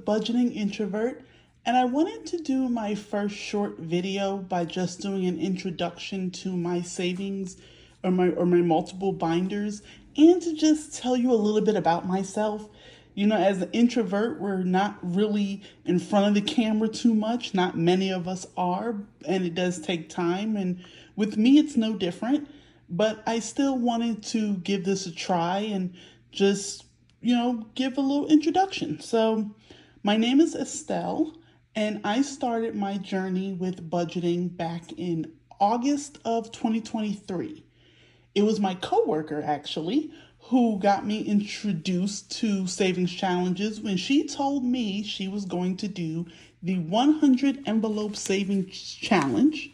Budgeting Introvert, and I wanted to do my first short video by just doing an introduction to my savings or my multiple binders, and to just tell you a little bit about myself. You know, as an introvert, we're not really in front of the camera too much. Not many of us are, and it does take time. And with me, it's no different. But I still wanted to give this a try and just, give a little introduction. So my name is Estelle, and I started my journey with budgeting back in August of 2023. It was my coworker, actually, who got me introduced to savings challenges when she told me she was going to do the 100 envelope savings challenge.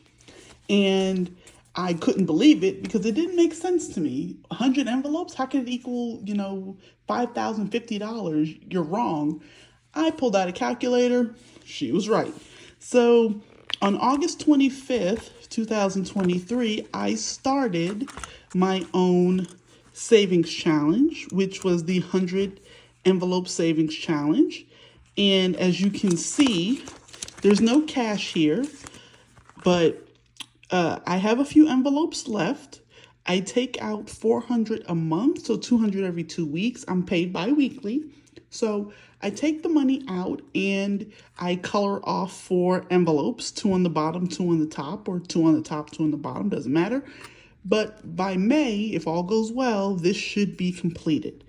And I couldn't believe it because it didn't make sense to me. 100 envelopes? How can it equal, $5,050? You're wrong. I pulled out a calculator. She was right. So on August 25th, 2023, I started my own savings challenge, which was the 100 envelope savings challenge. And as you can see, there's no cash here, but I have a few envelopes left. I take out 400 a month, so 200 every 2 weeks. I'm paid bi-weekly. So I take the money out and I color off 4 envelopes, 2 on the bottom, 2 on the top, or 2 on the top, 2 on the bottom, doesn't matter. But by May, if all goes well, this should be completed.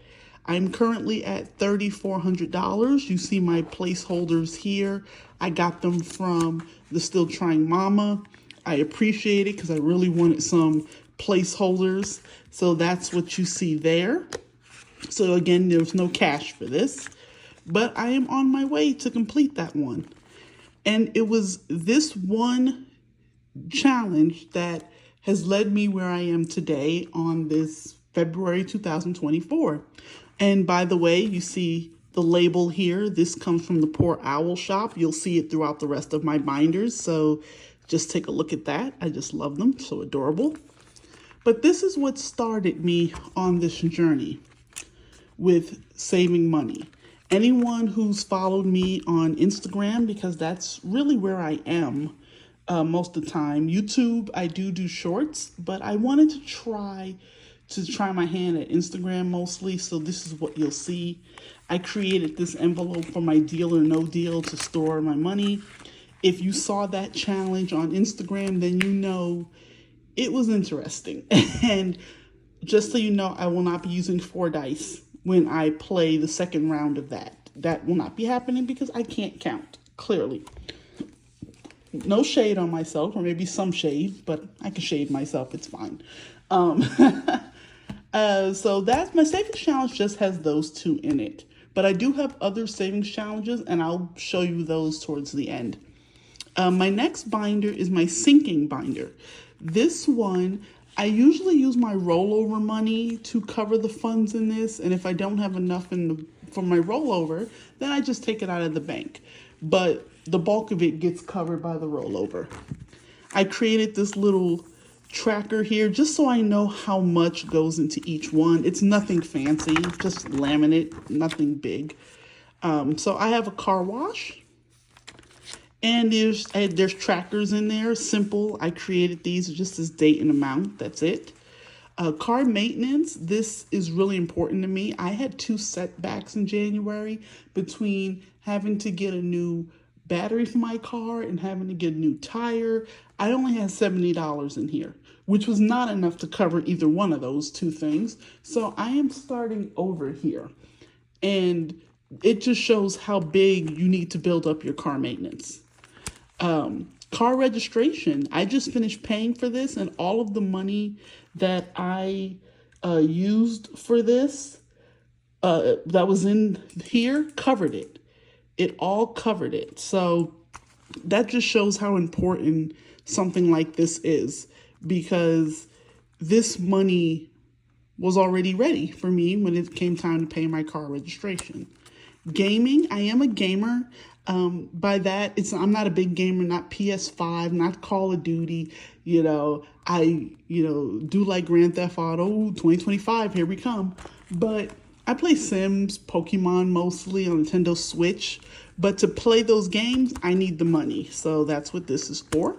I'm currently at $3,400. You see my placeholders here. I got them from the Still Trying Mama. I appreciate it because I really wanted some placeholders. So that's what you see there. So again, there's no cash for this, but I am on my way to complete that one. And it was this one challenge that has led me where I am today on this February 2024. And by the way, you see the label here. This comes from the Poor Owl shop. You'll see it throughout the rest of my binders. So just take a look at that. I just love them. So adorable. But this is what started me on this journey with saving money. Anyone who's followed me on Instagram, because that's really where I am most of the time. YouTube, I do shorts, but I wanted to try my hand at Instagram mostly. So this is what you'll see. I created this envelope for my Deal or No Deal to store my money. If you saw that challenge on Instagram, then you know it was interesting. And just so you know, I will not be using 4 dice when I play the second round of that. That will not be happening because I can't count, clearly. No shade on myself, or maybe some shade, but I can shade myself, it's fine. So that's my savings challenge, just has those 2 in it. But I do have other savings challenges, and I'll show you those towards the end. My next binder is my sinking binder. This one, I usually use my rollover money to cover the funds in this. And if I don't have enough for my rollover, then I just take it out of the bank. But the bulk of it gets covered by the rollover. I created this little tracker here just so I know how much goes into each one. It's nothing fancy, just laminate, nothing big. So I have a car wash. And there's trackers in there, simple. I created these just as date and amount, that's it. Car maintenance, this is really important to me. I had 2 setbacks in January between having to get a new battery for my car and having to get a new tire. I only had $70 in here, which was not enough to cover either one of those 2 things. So I am starting over here. And it just shows how big you need to build up your car maintenance. Car registration. I just finished paying for this, and all of the money that I used for this that was in here covered it. It all covered it. So that just shows how important something like this is, because this money was already ready for me when it came time to pay my car registration. Gaming, I am a gamer. By that, I'm not a big gamer, not PS5, not Call of Duty. I do like Grand Theft Auto. 2025, here we come. But I play Sims, Pokemon mostly on Nintendo Switch, but to play those games, I need the money. So that's what this is for.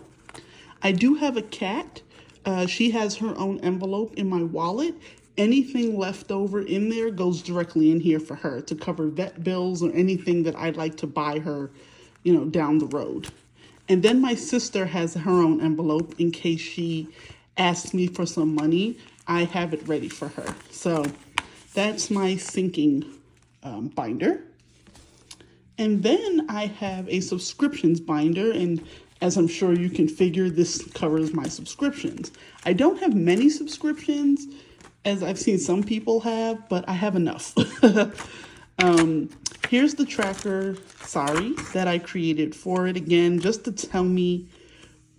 I do have a cat. She has her own envelope in my wallet. Anything left over in there goes directly in here for her to cover vet bills or anything that I'd like to buy her, down the road. And then my sister has her own envelope in case she asks me for some money. I have it ready for her. So that's my sinking binder. And then I have a subscriptions binder, and as I'm sure you can figure, this covers my subscriptions. I don't have many subscriptions, as I've seen some people have, but I have enough. Here's the tracker, that I created for it again, just to tell me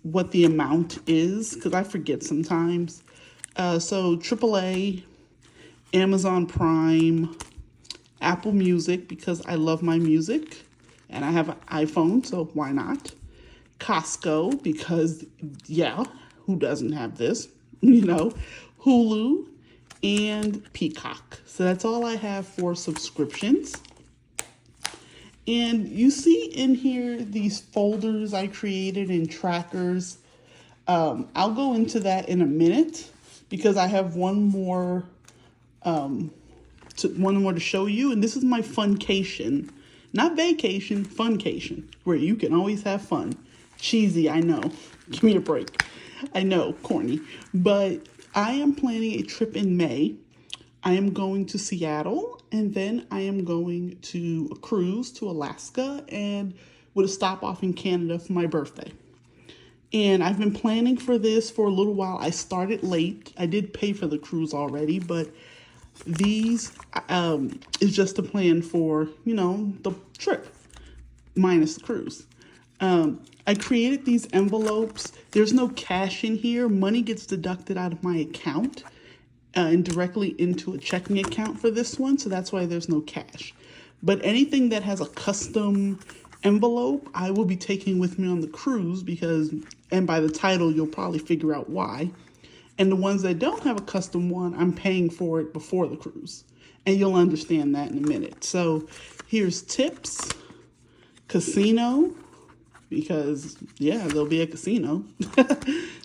what the amount is, because I forget sometimes. So AAA, Amazon Prime, Apple Music, because I love my music, and I have an iPhone, so why not? Costco, because, who doesn't have this? Hulu, and Peacock. So that's all I have for subscriptions. And you see in here these folders I created in trackers. I'll go into that in a minute because I have one more to show you, and this is my funcation. Not vacation, funcation, where you can always have fun. Cheesy, I know. Give me a break. I know, corny. But I am planning a trip in May. I am going to Seattle, and then I am going to a cruise to Alaska, and with a stop off in Canada for my birthday. And I've been planning for this for a little while. I started late. I did pay for the cruise already, but these is just a plan for, the trip, minus the cruise. I created these envelopes. There's no cash in here. Money gets deducted out of my account and directly into a checking account for this one, so that's why there's no cash. But anything that has a custom envelope, I will be taking with me on the cruise and by the title, you'll probably figure out why. And the ones that don't have a custom one, I'm paying for it before the cruise. And you'll understand that in a minute. So here's tips, casino, because, there'll be a casino.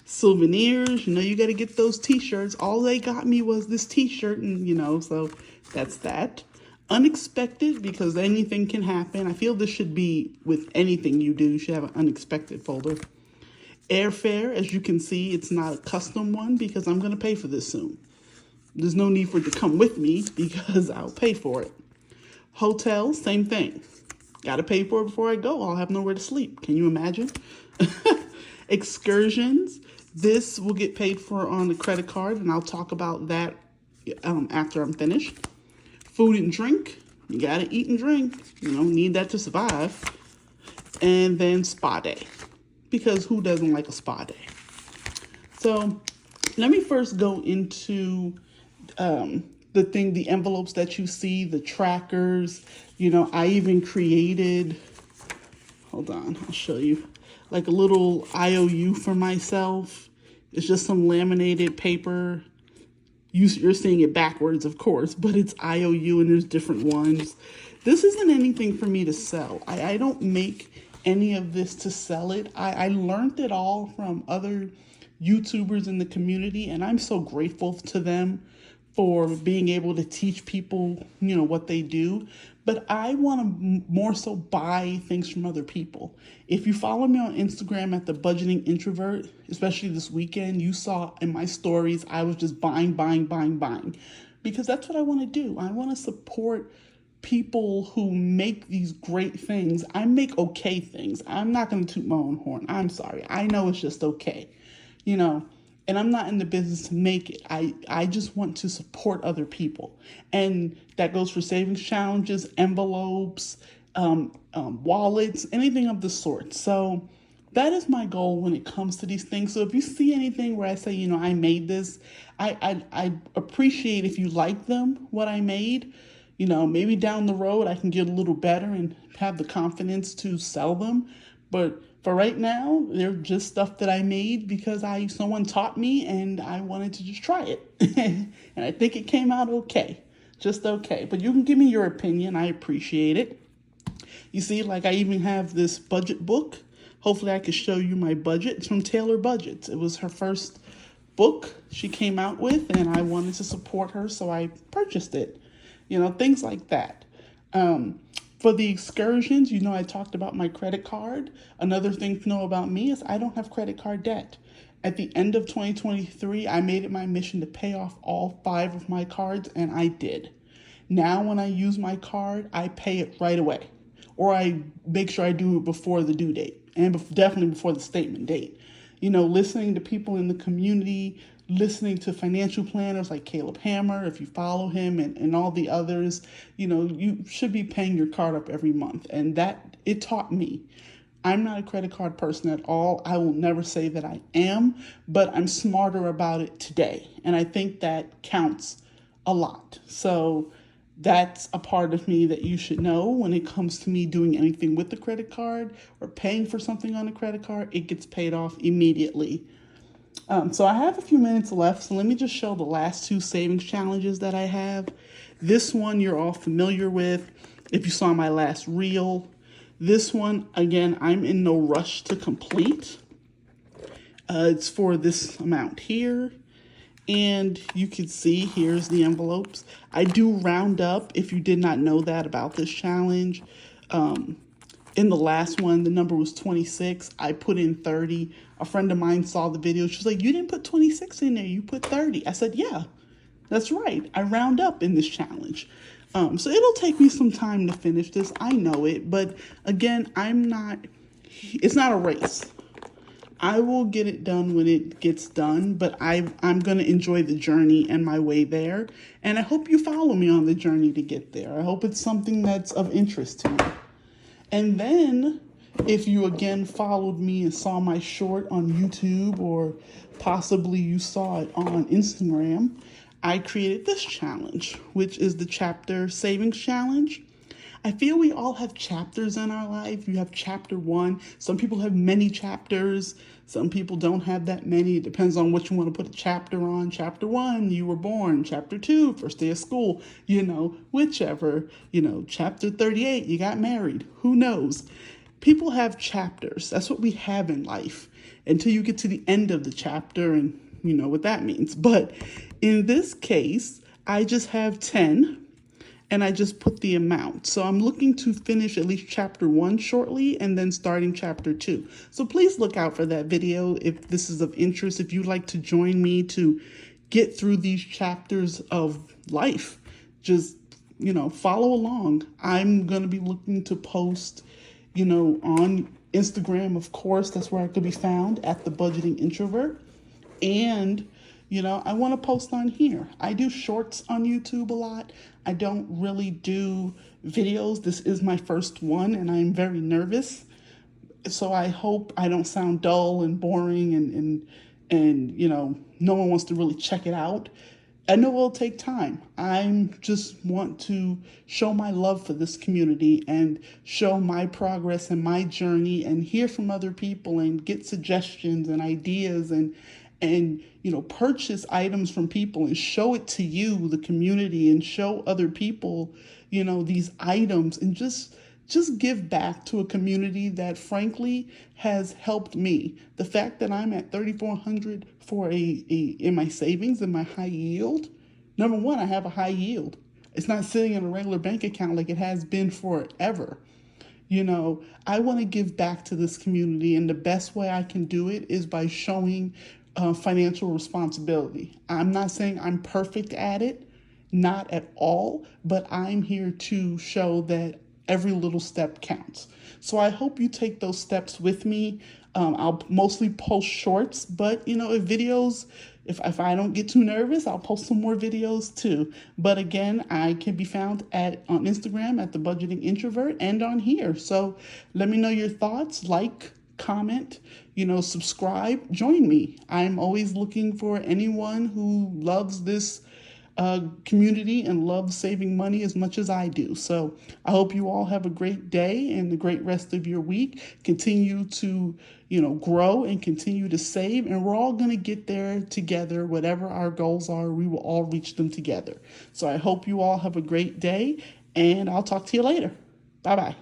Souvenirs, you got to get those t-shirts. All they got me was this t-shirt, and, so that's that. Unexpected, because anything can happen. I feel this should be with anything you do. You should have an unexpected folder. Airfare, as you can see, it's not a custom one because I'm going to pay for this soon. There's no need for it to come with me because I'll pay for it. Hotel, same thing. Got to pay for it before I go. I'll have nowhere to sleep. Can you imagine? Excursions, this will get paid for on the credit card, and I'll talk about that after I'm finished. Food and drink, you got to eat and drink. Need that to survive. And then spa day, because who doesn't like a spa day? So let me first go into the envelopes that you see, the trackers. I even created, hold on, I'll show you, like a little IOU for myself. It's just some laminated paper. You're seeing it backwards, of course, but it's IOU and there's different ones. This isn't anything for me to sell. I don't make any of this to sell it. I learned it all from other YouTubers in the community, and I'm so grateful to them for being able to teach people, what they do. But I want to more so buy things from other people. If you follow me on Instagram at the Budgeting Introvert, especially this weekend, you saw in my stories, I was just buying, because that's what I want to do. I want to support people who make these great things. I make okay things. I'm not going to toot my own horn. I'm sorry. I know it's just okay, and I'm not in the business to make it. I just want to support other people. And that goes for savings challenges, envelopes, wallets, anything of the sort. So that is my goal when it comes to these things. So if you see anything where I say, I made this, I appreciate if you like them, what I made. Maybe down the road I can get a little better and have the confidence to sell them. But for right now, they're just stuff that I made because someone taught me and I wanted to just try it. And I think it came out okay. just okay. But you can give me your opinion. I appreciate it. You see, like I even have this budget book. Hopefully I could show you my budget. It's from Taylor Budgets. It was her first book she came out with, and I wanted to support her, so I purchased it. Things like that. For the excursions, I talked about my credit card. Another thing to know about me is I don't have credit card debt. At the end of 2023, I made it my mission to pay off all 5 of my cards, and I did. Now, when I use my card, I pay it right away, or I make sure I do it before the due date, and definitely before the statement date. Listening to people in the community, listening to financial planners like Caleb Hammer, if you follow him, and all the others, you should be paying your card up every month. And that, it taught me. I'm not a credit card person at all. I will never say that I am, but I'm smarter about it today. And I think that counts a lot. So that's a part of me that you should know when it comes to me doing anything with the credit card or paying for something on a credit card. It gets paid off immediately. So I have a few minutes left, so let me just show the last 2 savings challenges that I have. This one you're all familiar with if you saw my last reel. This one, again, I'm in no rush to complete. It's for this amount here. And you can see, here's the envelopes. I do round up, if you did not know that about this challenge. In the last one, the number was 26. I put in 30. A friend of mine saw the video. She was like, you didn't put 26 in there. You put 30. I said, yeah, that's right. I round up in this challenge. So it'll take me some time to finish this. I know it. But again, it's not a race. I will get it done when it gets done, but I'm going to enjoy the journey and my way there. And I hope you follow me on the journey to get there. I hope it's something that's of interest to you. And then, if you again followed me and saw my short on YouTube, or possibly you saw it on Instagram, I created this challenge, which is the chapter savings challenge. I feel we all have chapters in our life. You have chapter 1. Some people have many chapters. Some people don't have that many. It depends on what you want to put a chapter on. Chapter 1, you were born. Chapter 2, first day of school. Whichever. Chapter 38, you got married. Who knows? People have chapters. That's what we have in life until you get to the end of the chapter, and you know what that means. But in this case, I just have 10. And I just put the amount. So I'm looking to finish at least chapter 1 shortly, and then starting chapter 2. So please look out for that video if this is of interest. If you'd like to join me to get through these chapters of life, just, follow along. I'm going to be looking to post, on Instagram, of course. That's where I could be found, at the Budgeting Introvert. And I want to post on here. I do shorts on YouTube a lot. I don't really do videos. This is my first one, and I'm very nervous. So I hope I don't sound dull and boring and no one wants to really check it out. I know it'll take time. I just want to show my love for this community and show my progress and my journey and hear from other people and get suggestions and ideas and purchase items from people and show it to you, the community, and show other people, these items, and just give back to a community that frankly has helped me. The fact that I'm at $3,400 for in my savings and my high yield. Number one, I have a high yield. It's not sitting in a regular bank account like it has been forever. I want to give back to this community, and the best way I can do it is by showing financial responsibility. I'm not saying I'm perfect at it, not at all, but I'm here to show that every little step counts. So I hope you take those steps with me. I'll mostly post shorts, but if I don't get too nervous, I'll post some more videos too. But again, I can be found on Instagram at the Budgeting Introvert and on here. So let me know your thoughts, comment, subscribe, join me. I'm always looking for anyone who loves this community and love saving money as much as I do. So I hope you all have a great day and a great rest of your week. Continue to, grow and continue to save, and we're all going to get there together. Whatever our goals are, we will all reach them together. So I hope you all have a great day, and I'll talk to you later. Bye-bye.